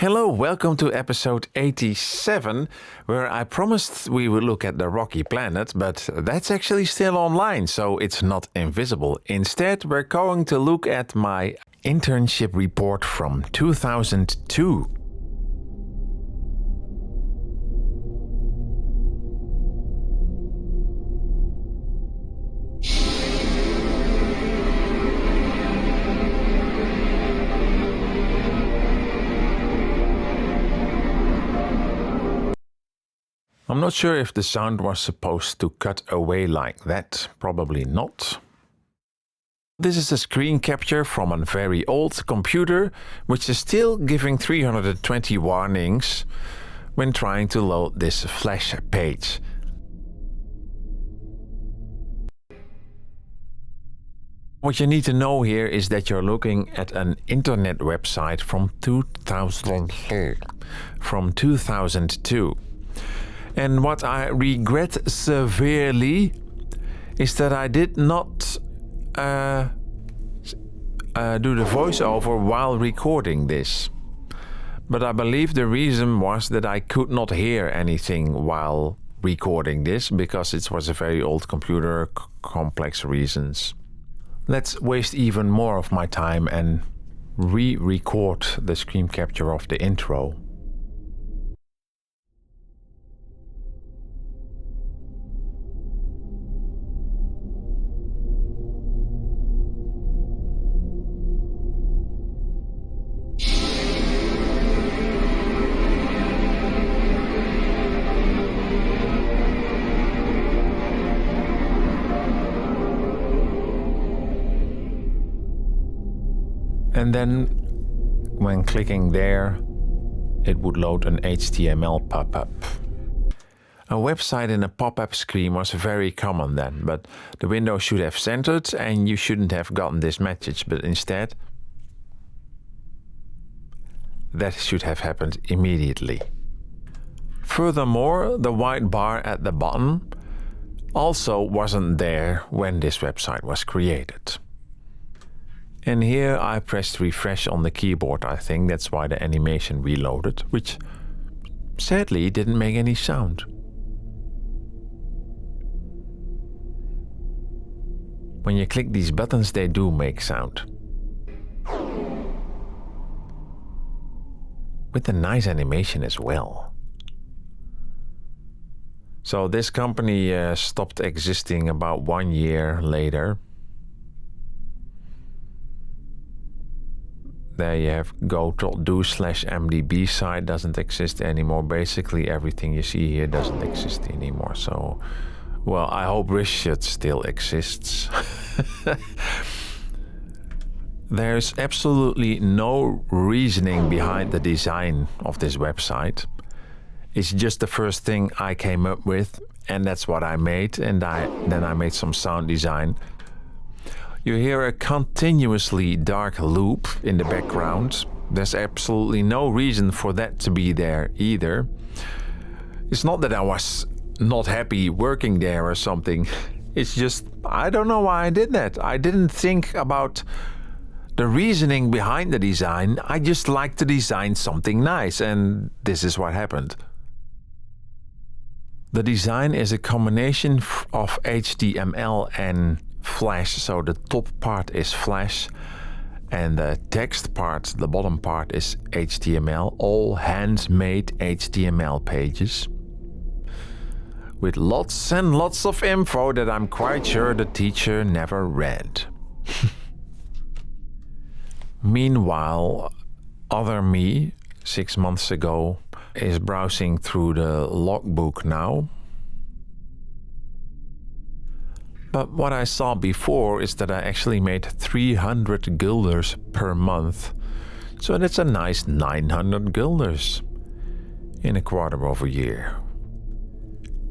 Hello, welcome to episode 87, where I promised we would look at the rocky planet, but that's actually still online, so it's not invisible. Instead, we're going to look at my internship report from 2002. I'm not sure if the sound was supposed to cut away like that, probably not. This is a screen capture from a very old computer, which is still giving 320 warnings when trying to load this Flash page. What you need to know here is that you're looking at an internet website from 2002. And what I regret severely is that I did not do the voiceover while recording this. But I believe the reason was that I could not hear anything while recording this because it was a very old computer, complex reasons. Let's waste even more of my time and re-record the screen capture of the intro. And then, when clicking there, it would load an HTML pop-up. A website in a pop-up screen was very common then, but the window should have centered and you shouldn't have gotten this message, but instead, that should have happened immediately. Furthermore, the white bar at the bottom also wasn't there when this website was created. And here I pressed refresh on the keyboard. I think that's why the animation reloaded, which sadly didn't make any sound. When you click these buttons, they do make sound. With a nice animation as well. So this company stopped existing about 1 year later. There you have go.do/mdb site doesn't exist anymore. Basically everything you see here doesn't exist anymore. So, well, I hope Richard still exists. There's absolutely no reasoning behind the design of this website. It's just the first thing I came up with, and that's what I made, and then I made some sound design. You hear a continuously dark loop in the background. There's absolutely no reason for that to be there either. It's not that I was not happy working there or something. It's just, I don't know why I did that. I didn't think about the reasoning behind the design. I just like to design something nice, and this is what happened. The design is a combination of HTML and Flash, so the top part is Flash and the text part, the bottom part, is HTML, all handmade HTML pages with lots and lots of info that I'm quite sure the teacher never read. Meanwhile, other me, 6 months ago, is browsing through the logbook now. But what I saw before is that I actually made 300 guilders per month. So that's a nice 900 guilders in a quarter of a year.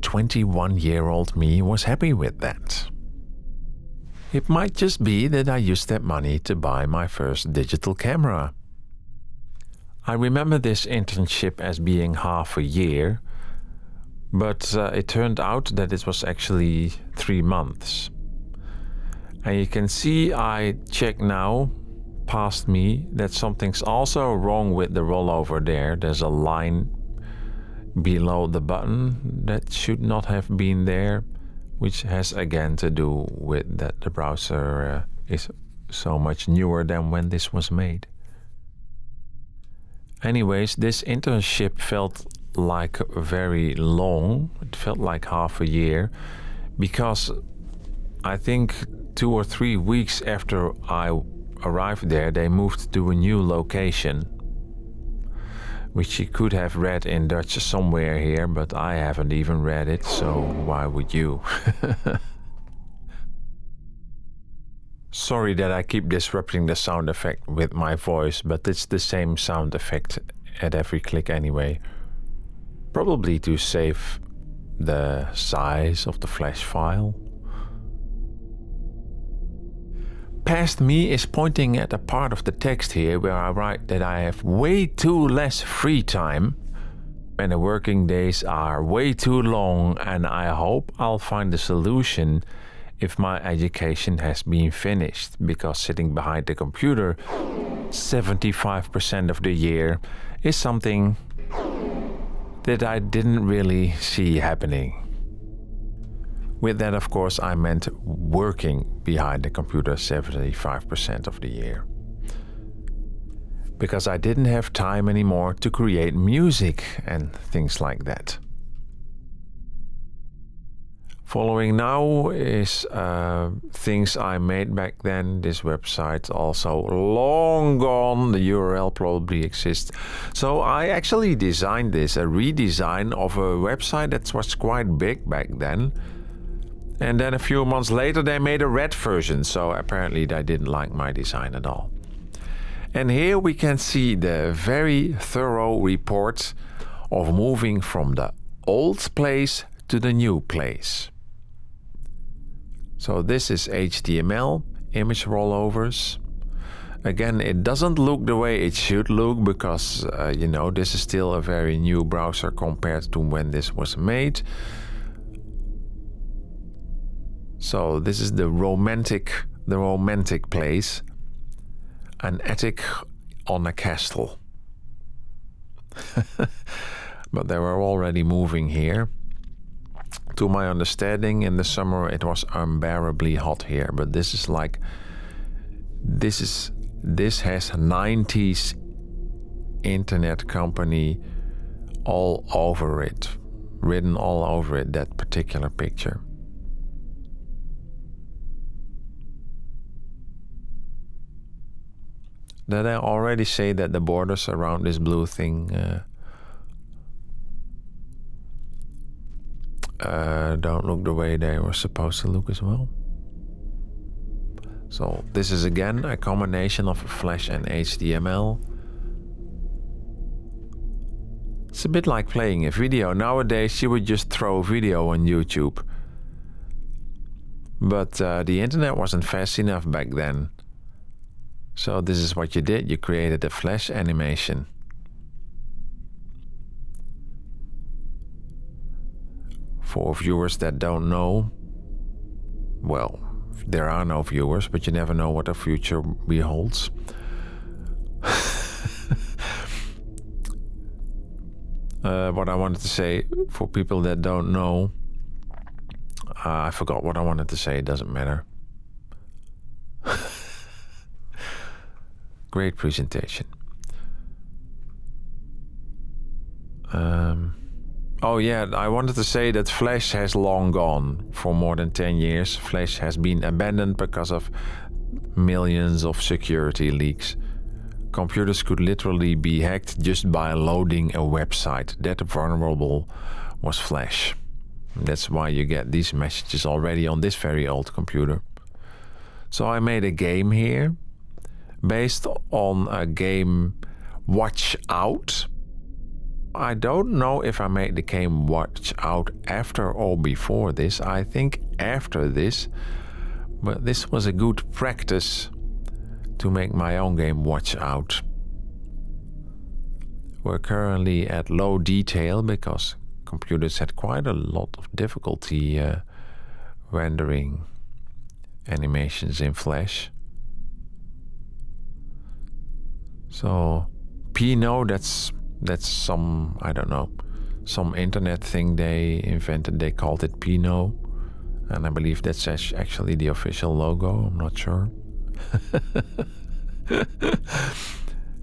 21-year-old me was happy with that. It might just be that I used that money to buy my first digital camera. I remember this internship as being half a year, but it turned out that it was actually 3 months. And you can see I check now past me that something's also wrong with the rollover there. There's a line below the button that should not have been there, which has again to do with that the browser is so much newer than when this was made. Anyways, this internship felt like very long. It felt like half a year, because I think 2 or 3 weeks after I arrived there, they moved to a new location, which you could have read in Dutch somewhere here, but I haven't even read it, so why would you? Sorry that I keep disrupting the sound effect with my voice, but it's the same sound effect at every click anyway. Probably to save the size of the Flash file. Past me is pointing at a part of the text here where I write that I have way too less free time and the working days are way too long, and I hope I'll find a solution if my education has been finished, because sitting behind the computer 75% of the year is something that I didn't really see happening. With that, of course, I meant working behind the computer 75% of the year. Because I didn't have time anymore to create music and things like that. Following now is things I made back then. This website also long gone. The URL probably exists. So I actually designed this, a redesign of a website that was quite big back then. And then a few months later they made a red version, so apparently they didn't like my design at all. And here we can see the very thorough report of moving from the old place to the new place. So this is HTML, image rollovers. Again, it doesn't look the way it should look because, this is still a very new browser compared to when this was made. So this is the romantic place, an attic on a castle. But they were already moving here. To my understanding, in the summer it was unbearably hot here, but this has 90s internet company all over it, written all over it, that particular picture. Did I already say that the borders around this blue thing don't look the way they were supposed to look as well? So this is again a combination of Flash and HTML. It's a bit like playing a video. Nowadays you would just throw a video on YouTube. But the internet wasn't fast enough back then. So this is what you did. You created a Flash animation. For viewers that don't know, well, there are no viewers, but you never know what the future beholds. What I wanted to say, for people that don't know, I forgot what I wanted to say, it doesn't matter. Great presentation. Oh yeah, I wanted to say that Flash has long gone. For more than 10 years, Flash has been abandoned because of millions of security leaks. Computers could literally be hacked just by loading a website. That vulnerable was Flash. That's why you get these messages already on this very old computer. So I made a game here based on a game Watch Out. I don't know if I made the game Watch Out after or before this. I think after this, but this was a good practice to make my own game Watch Out. We're currently at low detail because computers had quite a lot of difficulty rendering animations in Flash. So Pinot, that's some, I don't know, some internet thing they invented. They called it Pinot. And I believe that's actually the official logo. I'm not sure.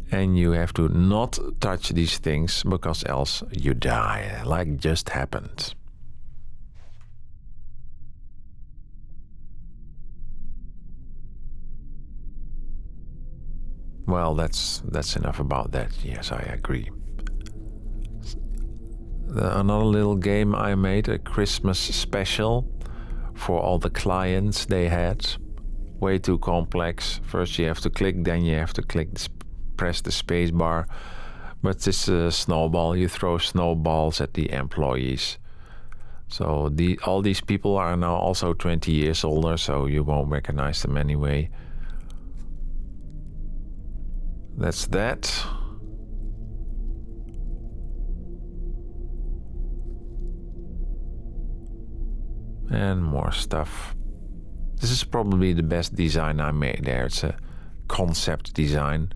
And you have to not touch these things because else you die, like just happened. Well, that's enough about that. Yes, I agree. Another little game I made, a Christmas special for all the clients they had. Way too complex. First you have to click, then you have to press the space bar. But it's a snowball. You throw snowballs at the employees. So all these people are now also 20 years older, so you won't recognize them anyway. That's that. And more stuff. This is probably the best design I made there. It's a concept design.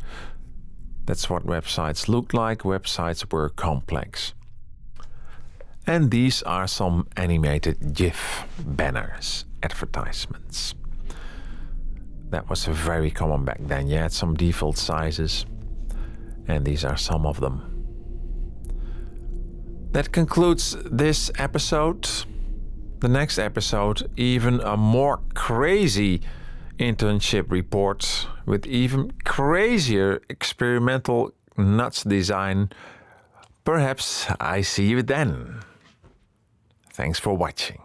That's what websites look like. Websites were complex. And these are some animated GIF banners, advertisements. That was very common back then. You had some default sizes, and these are some of them. That concludes this episode. The next episode, even a more crazy internship report with even crazier experimental nuts design. Perhaps I see you then. Thanks for watching.